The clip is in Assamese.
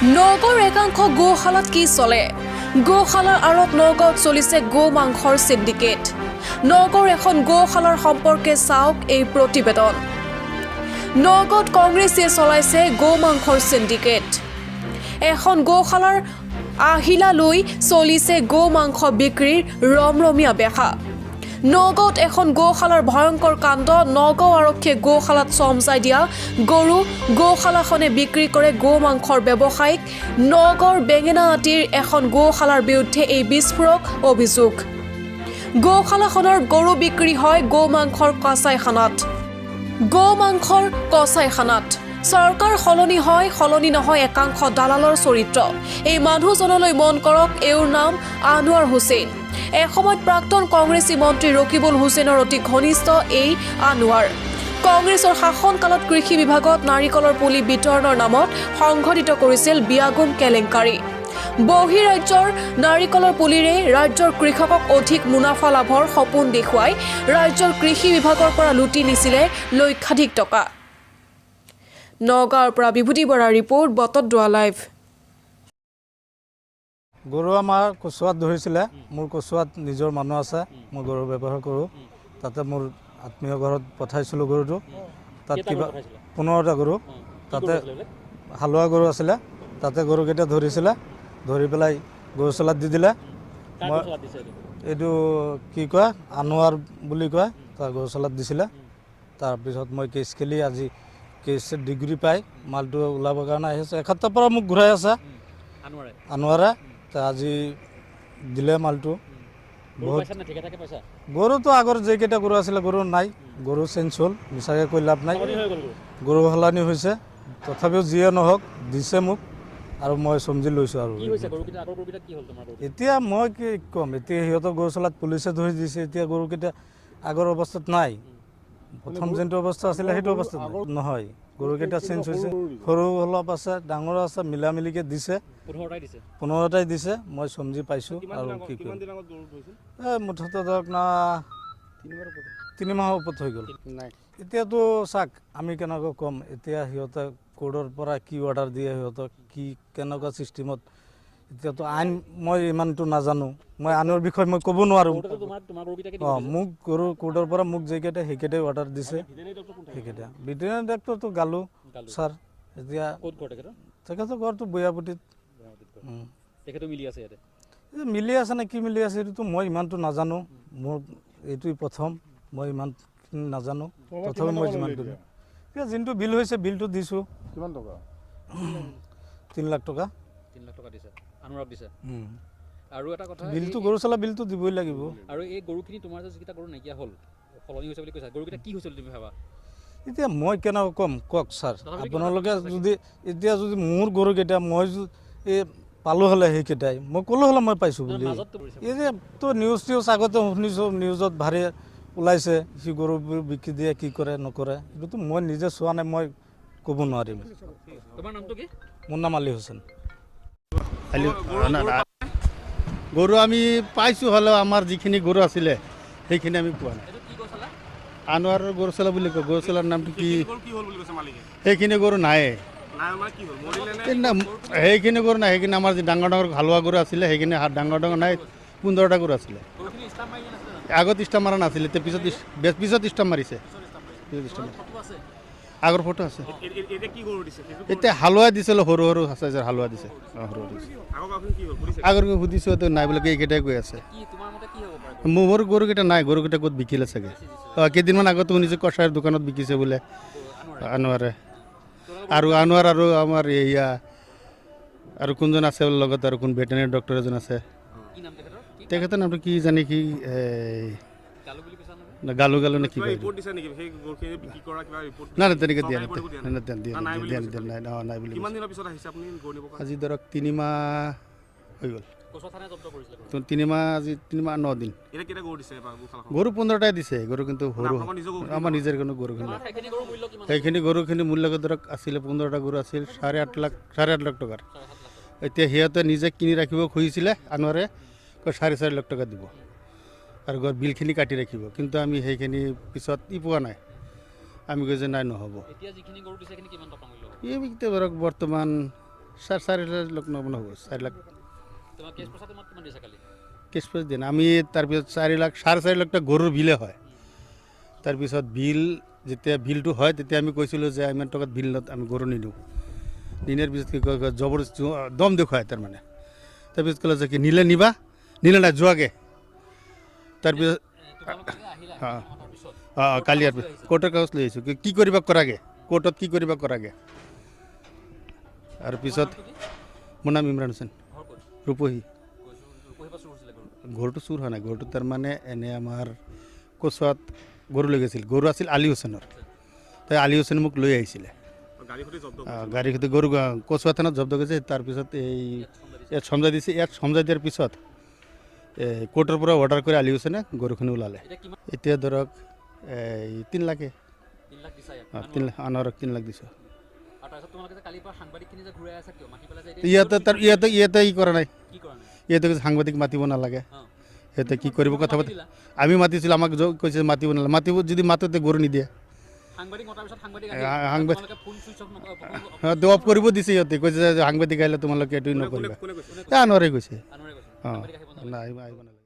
নগৰ একাংশ গোশালাত কি চলে? গোশালাৰ আঁৰত নগাঁৱত চলিছে গো মাংসৰ সিন্ডিকেট। নগৰ এখন গোশালাৰ সম্পৰ্কে চাওক এই প্ৰতিবেদন। নগাঁৱত কংগ্ৰেছে চলাইছে গো মাংসৰ সিন্ডিকেট। এখন গোশালাৰ আহিলা লৈ চলিছে গো মাংস বিক্ৰীৰ ৰমৰমীয়া বেহা। নগাঁৱত এখন গোশালাৰ ভয়ংকৰ কাণ্ড। নগাঁও আৰক্ষীয়ে গোশালাত চমজাই দিয়া গৰু গোশালাখনে বিক্ৰী কৰে গো মাংসৰ ব্যৱসায়িক। নগাঁৱৰ বেঙেনাআটিৰ এখন গোশালাৰ বিৰুদ্ধে এই বিস্ফোৰক অভিযোগ। গোশালাখনৰ গৰু বিক্ৰী হয় গো মাংসৰ কচাইখানাত। গো মাংসৰ কচাইখানাত চৰকাৰ সলনি হয়, সলনি নহয় একাংশ দালালৰ চৰিত্ৰ। এই মানুহজনলৈ মন কৰক, এওঁৰ নাম আনোৱাৰ হুছেইন। এসময়ত প্ৰাক্তন কংগ্ৰেছী মন্ত্ৰী ৰকিবুল হুছেইনৰ অতি ঘনিষ্ঠ এই আনোৱাৰ। কংগ্ৰেছৰ শাসনকালত কৃষি বিভাগত নাৰিকলৰ পুলি বিতৰণৰ নামত সংঘটিত কৰিছিল বিয়াগুম কেলেংকাৰী। বহিৰাজ্যৰ নাৰিকলৰ পুলিৰে ৰাজ্যৰ কৃষকক অধিক মুনাফা লাভৰ সপোন দেখুৱাই ৰাজ্যৰ কৃষি বিভাগৰ পৰা লুটি নিছিলে লক্ষাধিক টকা। নগাঁৱৰ পৰা বিভূতি বৰাৰ ৰিপৰ্ট, বটদ্ৰৱা লাইভ। গৰু আমাৰ কচুৱাত ধৰিছিলে। মোৰ কচুৱাত নিজৰ মানুহ আছে, মই গৰু ব্যৱহাৰ কৰোঁ। তাতে মোৰ আত্মীয় ঘৰত পঠাইছিলোঁ গৰুটো। তাত কিবা 15টা গৰু, তাতে হালোৱা গৰু আছিলে। তাতে গৰুকেইটা ধৰিছিলে, ধৰি পেলাই গৰুচলাত দি দিলে। মই এইটো কি কয়, আনোৱাৰ বুলি কয়, তাৰ গৰুচলাত দিছিলে। তাৰপিছত মই কেছ খেলি আজি কেছ ডিগ্ৰী পাই মালটো ওলাবৰ কাৰণে আহিছে। এসপ্তাহৰ পৰা মোক ঘূৰাই আছে আনোৱাৰে। আজি দিলে মালটো। গৰুটো আগৰ যেইকেইটা গৰু আছিলে গৰু নাই, গৰু চেঞ্জ হ'ল, মিছাকৈ কৈ লাভ নাই। গৰু সলনি হৈছে, তথাপিও যিয়ে নহওক দিছে মোক আৰু মই চমজি লৈছোঁ। আৰু এতিয়া মই কি ক'ম, এতিয়া সিহঁতৰ গৰু চলাত পুলিচে ধৰি দিছে। এতিয়া গৰুকেইটা আগৰ অৱস্থাত নাই, প্ৰথম যোনটো অৱস্থা আছিলে সেইটো অৱস্থাত নহয়। গৰুকেইটা চেঞ্জ হৈছে, সৰু অলপ আছে, ডাঙৰ আছে, মিলামিলিকৈ দিছে। 15টাই দিছে, মই চমজি পাইছোঁ। আৰু কি কৰিম, মুঠতে ধৰক না 3 মাহৰ ওপৰত হৈ গ'ল। এতিয়াতো চাওক, আমি কেনেকৈ ক'ম এতিয়া, সিহঁতে কোৰ্টৰ পৰা কি অৰ্ডাৰ দিয়ে, সিহঁতক কি কেনেকুৱা ছিষ্টেমত। এতিয়াতো আইন মই ইমানটো নাজানো, মই আইনৰ বিষয়ে মই ক'ব নোৱাৰোঁ। মোক গৰু কোৰ্টৰ পৰা মোক যেইকেইটা সেইকেইটাই অৰ্ডাৰ দিছে, সেইকেইটা। ভেটেৰিনেৰী ডাক্তৰটো গালোঁ ছাৰ। এতিয়া তেখেতৰ ঘৰটো বৈয়াপতিত। মিলি আছে নে কি মিলি আছে এইটোতো মই ইমানটো নাজানো। মোৰ এইটোৱে প্ৰথম, মই ইমানখিনি নাজানো। তথাপি মই যিমানটো এতিয়া যোনটো বিল হৈছে বিলটো দিছোঁ। কিমান টকা? 3 লাখ টকা। 3 লাখ টকা দিছে, আনোৱাৰক দিছে। আৰু এটা কথা, বিলটো গৰু চলা বিলটো দিবই লাগিব। আৰু এই গৰুখিনি তোমাৰ যে যিকেইটা গৰু নাইকিয়া হ'ল, সলনি হৈছে বুলি কৈছা, গৰুকেইটা কি হৈছিল তুমি ভাবা? এতিয়া মই কেনেকৈ ক'ম কওক ছাৰ, আপোনালোকে যদি এতিয়া যদি মোৰ গৰুকেইটা মই এই পালোঁ হ'লে সেইকেইটাই মই ক'লোঁ হ'লে মই পাইছোঁ বুলি। এই যে তো নিউজ আগতে শুনিছোঁ, নিউজত ভাৰী ওলাইছে, সি গৰুবোৰ বিক্ৰী দিয়ে, কি কৰে নকৰে। এইটোতো মই নিজে চোৱা নাই, মই ক'ব নোৱাৰিম। তোমাৰ নামটো কি? মোৰ নাম আলী হুছেইন। গৰু আমি পাইছোঁ, হ'লেও আমাৰ যিখিনি গৰু আছিলে সেইখিনি আমি পোৱা নাই। আনোৱাৰৰ গৰুচলা বুলি কয়, গৰুচলাৰ নামটো কি? সেইখিনি গৰু নাই, সেইখিনি গৰু নাই। সেইখিনি আমাৰ যি ডাঙৰ ডাঙৰ হালোৱা গৰু আছিলে সেইখিনি ডাঙৰ ডাঙৰ নাই। 15টা গৰু আছিলে। আগত ষ্টাম্প মাৰা নাছিলে, এতিয়া পিছত ষ্টাম্প মাৰিছে। আগৰ ফটো আছে। এতিয়া হালোৱা দিছিলে, সৰু সৰু চাইজৰ হালোৱা দিছে। আগৰ সুধিছোঁ নাই বোলে, এইকেইটাই কৈ আছে। মোৰ গৰুকেইটা নাই, গৰুকেইটা ক'ত বিকিলে চাগে। কেইদিনমান আগতে শুনিছোঁ কছাৰীৰ দোকানত বিকিছে বোলে আনোৱাৰে। আৰু আনোৱাৰ আৰু আমাৰ এয়া আৰু কোনজন আছে লগত, আৰু কোন ভেটেৰিনেৰী ডক্টৰ এজন আছে, তেখেতৰ নামটো কি জানি, কি গালু নে কি কয়। নাই নাই, তেনেকৈ দিয়া নাই বুলি। আজি ধৰক 3 মাহ হৈ গ'ল। 3 মাহ, আজি 3 মাহ 9 দিন। গৰু 15টাই দিছে। গৰু কিন্তু সৰু, আমাৰ নিজৰ কোনো গৰুখিনি। সেইখিনি গৰুখিনি মূল্য ধৰক আছিলে, 15টা গৰু আছিল 8.5 লাখ টকাৰ। এতিয়া সিহঁতে নিজে কিনি ৰাখিব খুজিছিলে, আনোৱাৰে 4.5 লাখ টকা দিব আৰু বিলখিনি কাটি ৰাখিব। কিন্তু আমি সেইখিনি পিছত পোৱা নাই। আমি কৈছোঁ নাই, নহ'ব। এই ধৰক বৰ্তমান 4 লাখ নহ'ব 4 লাখ তোমাৰ কেছ পইচা তোমাক কিমান দিছে কালি কেছ পইচা দিয়ে না আমি তাৰপিছত 4 লাখ 4.5 লাখ টকা গৰুৰ বিলে হয় তাৰপিছত বিল যেতিয়া বিলটো হয় তেতিয়া আমি কৈছিলোঁ যে ইমান টকাত বিল আমি গৰু নিদিওঁ দিনেৰ পিছত কি কয় জবৰদস্তি দম দেখুৱায় তাৰমানে তাৰপিছত ক'লে যে কি নিলে নিবা নিলে নাই যোৱাগে তাৰপিছত কালি কোৰ্টৰ কাগজ লৈ আহিছোঁ কি কৰিব কৰাগে কোৰ্টত কি কৰিব কৰাগে আৰু পিছত মোৰ নাম ইমৰান হুছেইন ৰূপহী গৰুটো চুৰ হোৱা নাই গৰুটো তাৰমানে এনে আমাৰ কচুৱাত গৰু লৈ গৈছিল গৰু আছিল আলী হুছেইনৰ তাই আলী হুছেইনে মোক লৈ আহিছিলে গাড়ী সৈতে গৰু কচুৱা থানাত জব্দ কৰিছে তাৰপিছত এই ইয়াত সমজাই দিছে ইয়াত সমজাই দিয়াৰ পিছত কোৰ্টৰ পৰা অৰ্ডাৰ কৰি আলী হুছেইনে গৰুখিনি ওলালে এতিয়া ধৰক এই 3 লাখে 3 লাখ আনাৰক 3 লাখ দিছোঁ ইয়াতে ই কৰা নাই ইয়াতে সাংবাদিক মাতিব নালাগে সিহঁতে কি কৰিব কথা পাতি আমি মাতিছিলোঁ আমাক কৈছে মাতিব নালাগে মাতিব যদি মাতোতে গৰু নিদিয়ে অফ কৰিব দিছে সিহঁতে কৈছে যে সাংবাদিক আহিলে তোমালোকে এইটো নকৰিবা আনৰে কৈছে অঁ নাই আহিব নালাগে